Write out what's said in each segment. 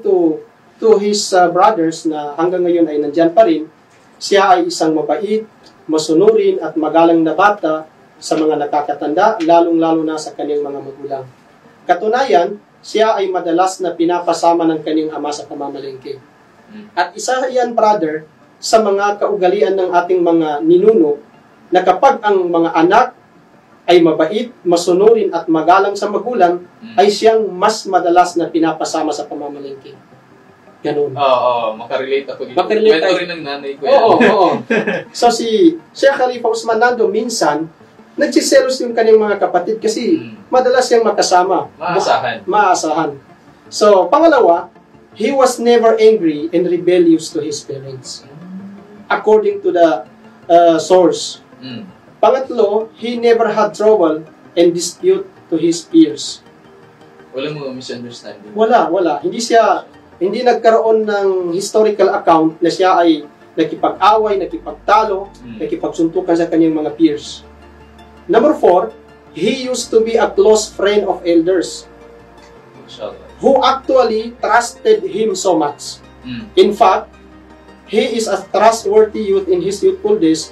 To his brothers na hanggang ngayon ay nandyan pa rin, siya ay isang mabait, masunurin at magalang na bata sa mga nakakatanda, lalong-lalo na sa kanyang mga magulang. Katunayan, siya ay madalas na pinapasama ng kanyang ama sa pamamalengke. At isa yan, brother, sa mga kaugalian ng ating mga ninuno, na kapag ang mga anak ay mabait, masunurin at magalang sa magulang, ay siyang mas madalas na pinapasama sa pamamalengke. Ganun. Oo, makarelate ako dito. Makarelate Kwento rin ng nanay ko. Oo. So si Sheikh Khalifa Usman Nando minsan, nagsiselos yung kanyang mga kapatid kasi madalas siyang makasama. Maasahan. So, pangalawa, he was never angry and rebellious to his parents. According to the source. Pangatlo, he never had trouble and dispute to his peers. Wala mga misunderstanding? Wala. Hindi nagkaroon ng historical account na siya ay nakipag-away, nakipagtalo, nakipagsuntukan sa kanyang mga peers. Number 4, he used to be a close friend of elders who actually trusted him so much. In fact, he is a trustworthy youth in his youthful days.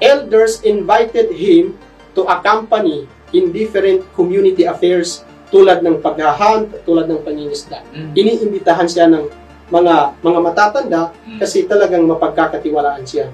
Elders invited him to accompany in different community affairs tulad ng paghahunt, tulad ng pangingisda. Iniimbitahan siya ng mga matatanda kasi talagang mapagkakatiwalaan siya.